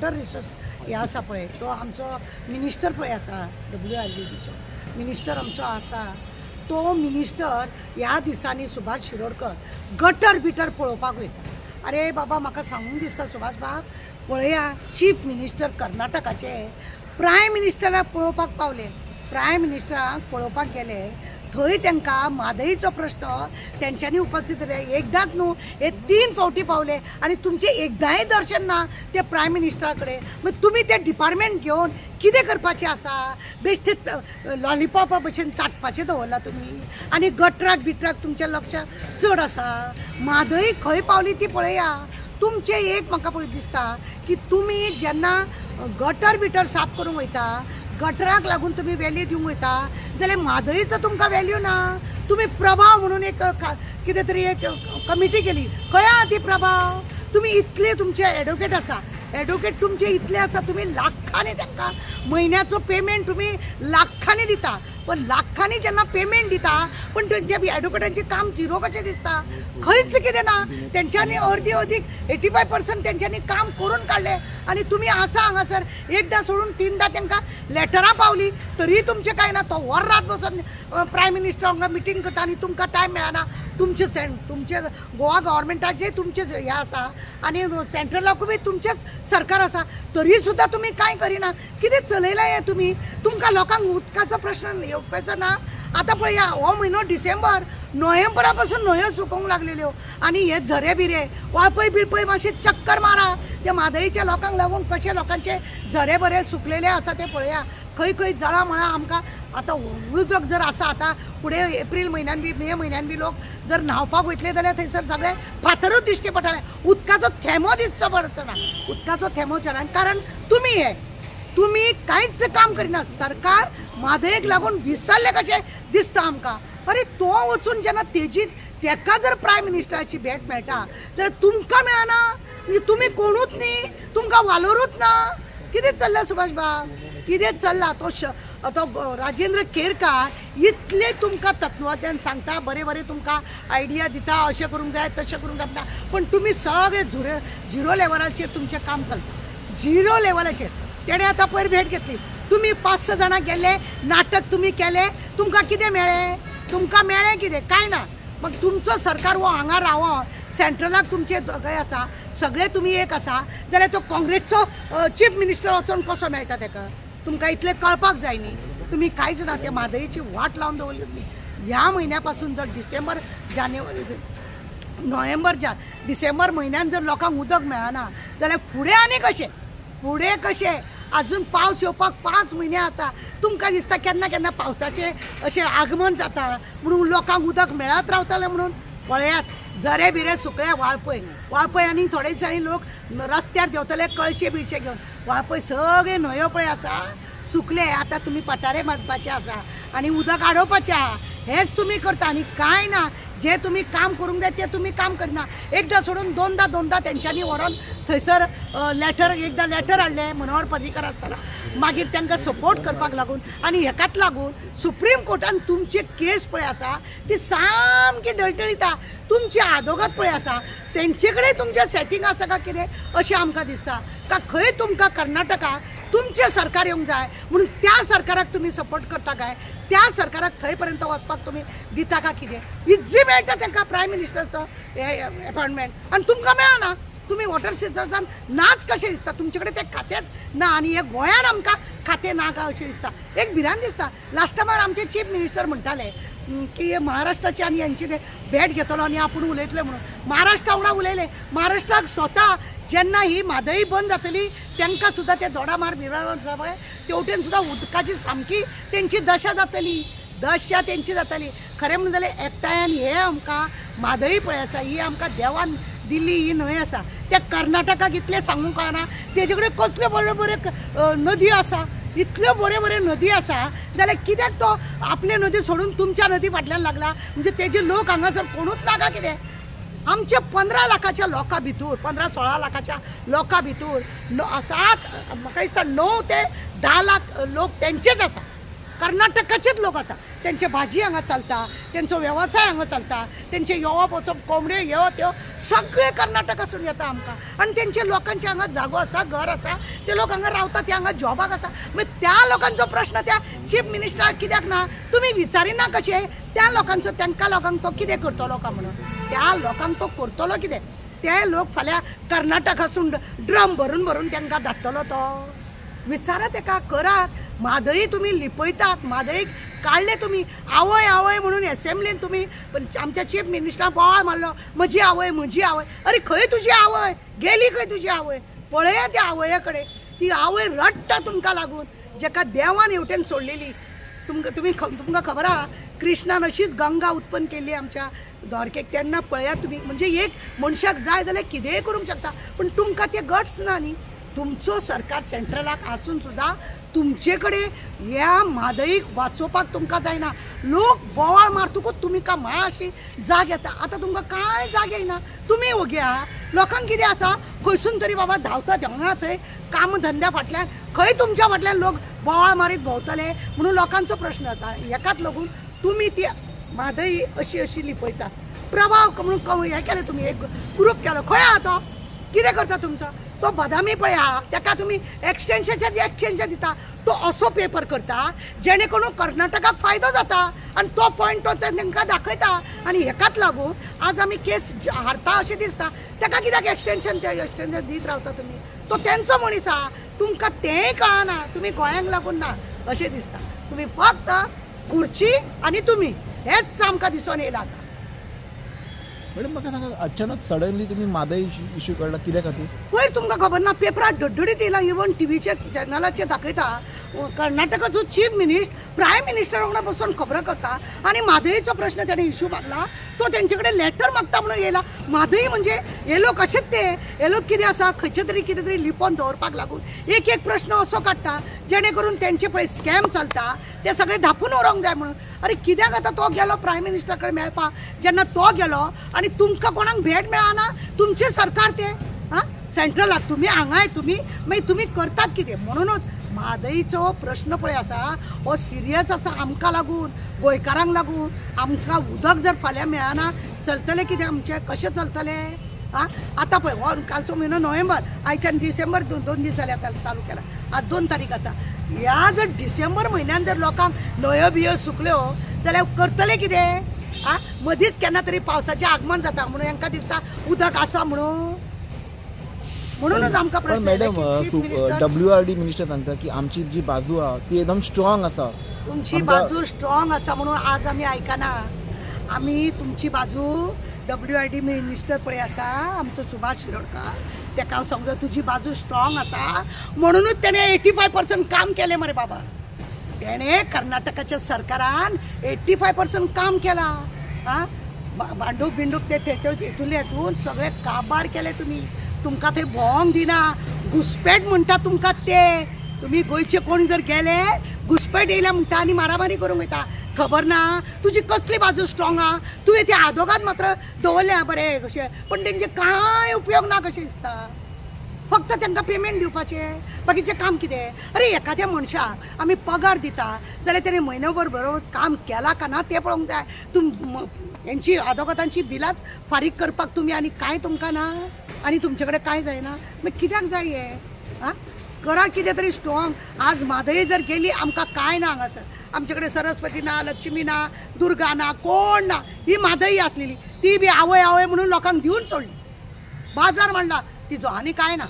Water resource हे आसा पळय तो आमचो मिनिस्टर पळय आसा WRVDचो मिनिस्टर आमचो आसा तो मिनिस्टर ह्या दिसांनी सुभाष शिरोडकर गटर बिटर पळोवपाक वयता। अरे बाबा म्हाका सांगून दिसता सुभाष बाब पळया चीफ मिनिस्टर कर्नाटकाचे प्रायम मिनिस्टराक पळोवपाक पावले, प्रायम मिनिस्टराक पळोवपाक गेले थंय तांकां म्हादईचो प्रश्न तेंच्यांनी उपस्थित रावले। एकदांच न्हू हे 3 फावटी पावले आनी तुमचे एकदांय दर्शन ना ते प्रायम मिनिस्टरा कडेन। मग तुम्ही ते डिपार्टमेंट घेवन कितें करपाचें आसा? बेश्टे लॉलिपॉपा भशेन चाटपाचें दवरला तुमी आनी गटराक बिटराक तुमचें लक्ष चड आसा। म्हादई खंय पावली ती पळया। तुमचे एक म्हाका पळय दिसता की तुमी जेन्ना गटर बिटर साफ करूंक वयता गटराक लागून तुम्ही व्हॅल्यू दिवंक वयता जाल्यार म्हादईचो तुमकां व्हॅल्यू ना। तुम्ही प्रभाव म्हणून एक कितें तरी एक कमिटी केली, खंय आहा ती प्रभाव? तुम्ही इतले तुमचे एडवोकेट आसा, एडवोकेट तुमचे इतले आसा तुम्ही लाखांनी तांकां म्हयन्याचो पेमेंट तुम्ही लाखांनी दिता, पण लाखांनी जेन्ना पेमेंट दिता पण त्या एडवोकेटांचें काम झिरो कशें दिसता? खंयच कितें ना। तेंच्यांनी अर्दी अदीक 85% तेंच्यांनी काम करून काडले आनी तुमी आसा हांगासर एकदां सोडून 3दा तांकां लेटरां पावली तरी तुमचें कांय ना। तो वर रात बसून प्रायम मिनिस्टर वांगडा मिटींग करता आनी तुमकां टायम मेळना। तुमचे गोवा गव्हर्मेंटाचे तुमचे हे आसा आनी सेंट्रलाकूय तुमचेच सरकार आसा तरी सुद्दां तुमी कांय करिना। कितें चलयला हे तुमी? तुमकां लोकांक उदकाचो प्रश्न येवपाचो ना। आता पळया हो म्हयनो डिसेंबर, नोव्हेंबरा पासून न्हंयो सुकोवंक लागलेल्यो आनी हे झरे बिरे वाळपय बिळपय मातशे चक्कर मारा। त्या म्हादईच्या लोकांक लागून कशे लोकांचे झरे बरे सुकलेले आसा ते पळया। खंय खंय जळा मळा आमकां आतां उदक जर आसा आतां फुडें एप्रील म्हयन्यान बी मे म्हयन्यान बी लोक जर न्हावपाक वयतले जाल्यार थंयसर सगळे फातरूच दिश्टी पडटले। उदकाचो थेंबो दिसचो पडटलो, उदकाचो थेंबो ना। कारण तुम्ही कांयच काम करिना। सरकार म्हादईक लागून विसरले कशें दिसता आमकां। अरे तो वचून जेन्ना तेका जर प्रायम मिनिस्टराची भेट मेळटा जाल्यार तुमकां मेळना, म्हणजे तुमी कोणूच न्ही, तुमकां वालोरूच ना। कितें चल्लां सुभाष बाब? कितें चल्लां? तो राजेंद्र केरकार इतले तुमकां तत्वज्ञान सांगता, बरे बरे तुमकां आयडिया दिता, अशें करूंक जाय तशें करूंक जाता, पण तुमी सगळे झिरो लेवलाचेर तुमचें काम चलता, झिरो लेवलाचेर। तेणे आतां पयर भेट घेतली, तुमी 5-6 जाणां गेले, नाटक तुमी केले, तुमकां कितें मेळ्ळें? तुमकां मेळ्ळें कितें? कांय ना। मग तुमचो सरकार वो हांगा रावोन सेंट्रलाक तुमचे सगळे आसा, सगळे तुम्ही एक आसा जाल्यार तो काँग्रेसचो चीफ मिनिस्टर वचोन कसो मेळटा तेका? तुमकां इतलें कळपाक जाय न्ही। तुमी कांयच ना, त्या म्हादईची वाट लावन दवरली। ह्या म्हयन्यापासून जर डिसेंबर नोव्हेंबर डिसेंबर म्हयन्यान जर लोकांक उदक मेळना जाल्यार फुडें आनी कशें? फुडें कशें? अजून पावस येवपाक 5 म्हयने आसा। तुमकां दिसता केन्ना केन्ना पावसाचें अशें आगमन जाता म्हणून लोकांक उदक मेळत रावतलें म्हणून? पळयात झरे बिरे सुकले, वाळपय आनी थोडे दिसांनी लोक रस्त्यार देंवतले कळशे बिळशे घेवन। वाळपय सगळे न्हंयो पळय आसा सुकले। आतां तुमी पटारे बांदपाचे आसा आनी उदक आडोवपाचें आहा, हेच तुमी करता आनी कांय ना। जे तुम्ही काम करूंक जाय ते तुम्ही काम करिना। एकदा सोडून दोनदा तेंच्यांनी व्हरोन थंयसर एकदा लेटर हाडले मनोहर पर्रीकर आसतना, मागीर तांकां सपोर्ट करपाक लागून आनी हेकाच लागून सुप्रीम कोर्टान तुमचे केस पळय आसा ती सामकी डळटळीता। तुमची आदोगाद पळय आसा तेंचे कडेन तुमचें सेटींग आसा काय कितें अशें आमकां दिसता। का खंय तुमकां कर्नाटकाक तुमचे सरकार येवंक जाय म्हणून त्या सरकाराक तुम्ही सपोर्ट करता काय? त्या सरकाराक थंय पर्यंत वचपाक तुम्ही दिता का कितें? इजी मेळटा तांकां प्रायम मिनिस्टरचो अपॉइंटमेंट आनी तुमकां मेळना। तुम्ही वॉटर सिस्टमान नाच कशें दिसता? तुमचे कडेन तें खातेंच ना आनी हे गोंयान आमकां खातें ना काय अशें दिसता। एक भिरांत दिसता। लास्ट टायमार आमचे चीफ मिनिस्टर म्हणटाले की महाराष्ट्राची आनी यांची भेट घेतलो आनी आपूण उलयतले म्हणून। महाराष्ट्रा वांगडा उलयले, महाराष्ट्राक स्वता जेन्ना ही म्हादई बंद जातली तांकां सुद्दां ते दोडामार बिडामार जावं तेवटेन सुद्दां उदकाची सामकी तेंची दशा जातली, दशा तेंची जातली। खरें म्हणून जाल्यार एकठांयान हे आमकां म्हादई पळय आसा ही आमकां देवान दिल्ली ही न्हंय आसा। त्या कर्नाटकाक इतलें सांगूंक कळना तेजे कडेन कसल्यो बऱ्यो बऱ्यो नदी आसा, इतल्यो बऱ्यो बऱ्यो नदी आसा जाल्यार कित्याक तो आपले नदी सोडून तुमच्या नदी फाटल्यान लागला? म्हणजे तेजे लोक हांगासर कोणूच ना काय कितें? आमचे 15 लाखाच्या लोकां भितर 15-16 लाखाच्या लोकां भितर म्हाका दिसता 9 ते 10 लाख लोक तेंचेच आसा। कर्नाटकाचेच लोक आसा, त्यांचे भाजी हांगा चलता, त्यांचो वेवसाय हांगा चलता, त्यांचे येवप वचप कोंबड्यो यो त्यो सगळे कर्नाटकासून येता आमकां, आनी त्यांचे लोकांचे हांगा जागो आसा, घर आसा, ते लोक हांगा रावता, ते हांगा जॉबाक आसा. मागीर त्या लोकांचो प्रश्न त्या चीफ मिनिस्टराक कित्याक ना तुमी विचारिना कशे त्या लोकांचो, तांकां लोकांक तो कितें करतलो काय म्हणून, त्या लोकांक तो करतलो कितें, ते लोक फाल्यां कर्नाटकासून ड्रम भरून भरून तांकां धाडटलो तो. विचारा तेका, करात. म्हादई तुम्ही लिपयतात, म्हादईक काढले तुम्ही, आवय आवय म्हणून असेंब्लीन तुम्ही आमच्या चीफ मिनिस्टरान बोवाळ मारलो, म्हजी आवय म्हजी आवय. अरे खंय तुजी आवय गेली, खंय तुजी आवय, पळया त्या आवये कडेन. ती आवय रडटा तुमकां लागून, जेका देवान हेवटेन सोडलेली. तुमकां खबर आहा कृष्णान अशीच गंगा उत्पन्न केली आमच्या द्वारकेक, तेन्ना पळया तुम्ही. म्हणजे एक मनशाक जाय जाल्यार कितेंय करूंक शकता, पण तुमकां ते गट्स ना न्ही. तुमचो सरकार सेंट्रलाक आसून सुद्दां तुमचे कडेन ह्या म्हादईक वाचोवपाक तुमकां जायना. लोक बोवाळ मारतकूच तुमी का मातशी जाग येता. आतां तुमकां कांय जाग येना, तुमी ओगी आहा. लोकांक कितें आसा, खंयसून तरी बाबा धांवता देंवना थंय काम धंद्या फाटल्यान, खंय तुमच्या फाटल्यान लोक बोवाळ मारीत भोंवतले म्हणून लोकांचो प्रश्न जाता. हेकाच लागून तुमी ती म्हादई अशी लिपयता. प्रभाव म्हणून हें केलें तुमी, एक ग्रूप केलो, खंय आहा तो, कितें करता तुमचो तो बदामी पळय आहा, ताका तुमी एक्सटेंशन दिता. तो असो पेपर करता जेणे करून कर्नाटकाक फायदो जाता, आनी तो पॉयंट तो तांकां दाखयता. आनी हेकाच लागून आज आमी केस हारता अशें दिसता. ताका कित्याक एक्सटेंशन दीत रावता तुमी, तो तेंचो मनीस आहा. तुमकां तेंय कळना, तुमी गोंयांक लागून ना अशें दिसता. तुमी फक्त खुर्ची आनी तुमी हेच आमकां दिसून येयला. मॅडम म्हाका सांगा, अचानक सडनली तुम्ही म्हादई इश्यू काडला, कित्या खातीर? पयर तुमकां खबर ना, पेपरार धडधडीत येयला, इवन टीव्हीच्या चॅनलाचेर दाखयता. कर्नाटकाचो चीफ मिनिस्टर प्रायम मिनिस्टर वांगडा बसून खबरो करता, आनी म्हादईचो प्रश्न ताणें इश्यू मागला, तो तेंचे कडेन लेटर मागता म्हणून येयला. म्हादई म्हणजे हे लोक अशेंच ते, हे लोक कितें आसा, खंयचे तरी कितें तरी लिपोवन दवरपाक लागून एक प्रश्न असो काडटा जेणे करून तेंचे पळय स्कॅम चलता ते सगळे धापून व्हरोंक जाय म्हणून. अरे कित्याक आतां तो गेलो प्रायम मिनिस्टरा कडेन मेळपाक, जेन्ना तो गेलो आनी तुमकां कोणाक भेट मेळना, तुमचें सरकार ते सेंट्रलाक, तुमी हांगाय तुमी मागीर तुमी करतात कितें. म्हणूनच म्हादईचो प्रश्न पळय आसा हो सिरियस आसा आमकां लागून, गोंयकारांक लागून. आमकां उदक जर फाल्यां मेळना चलतलें कितें आमचें, कशें चलतलें? आतां पळय हो कालचो म्हयनो नोव्हेंबर, आयच्यान डिसेंबर 2 दीस जाले आतां चालू केला, आज 2 तारीख आसा. ह्या जर डिसेंबर म्हयन्यान जर लोकांक न्हंयो बियो सुकल्यो जाल्यार करतले कितें? मदींच केन्ना तरी पावसाचें आगमन जाता म्हणून हांकां दिसता उदक आसा म्हणूनच आमकां प्रश्न. मॅडम WRD मिनिस्टर सांगता की आमची जी बाजू आहा ती एकदम स्ट्रॉंग आसा. तुमची बाजू स्ट्रॉंग आसा म्हणून आज आमी आयकना. आमी तुमची बाजू WRD मिनिस्टर पळय आसा आमचो सुभाष शिरोडकर, ताका हांव समजो तुजी बाजू स्ट्रॉंग आसा म्हणूनच तेणें 85% काम केलें मरे बाबा. तेणें कर्नाटकाच्या सरकारान 85% काम केला. भांडूक बिंडूक ते हेतून सगळे काबार केले तुमी. तुमकां थंय भोंवंक दिना, घुसपेट म्हणटा तुमकां ते. तुमी गोंयचे कोण जर गेले घुसपेट येयल्या म्हणटा आनी मारामारी करूंक वयता. खबर ना तुजी कसली बाजू स्ट्रॉंग आहा. तुवें ते आदोगाद मात्र दवरल्या बरें कशें, पण तेंचे कांय उपयोग ना कशें दिसता. फक्त तांकां पेमेंट दिवपाचें, बाकीचें काम कितें? अरे एखाद्या मनशाक आमी पगार दिता जाल्यार तेणें म्हयनोभर बरोबर काम केला का ना तें पळोवंक जाय. हेंची आदोगादांची बिलाच फारीक करपाक तुमी आनी कांय तुमकां ना, आनी तुमचे कडेन कांय जायना. मागीर कित्याक जाय हें? करा कितें तरी स्ट्रॉंग. आज म्हादई जर गेली आमकां कांय ना हांगासर. आमचे कडेन सरस्वती ना, लक्ष्मी ना, दुर्गा ना, कोण ना. ही म्हादई आसलेली ती बी आवय आवय म्हणून लोकांक दिवन सोडली. बाजार मांडला तिचो आनी कांय ना.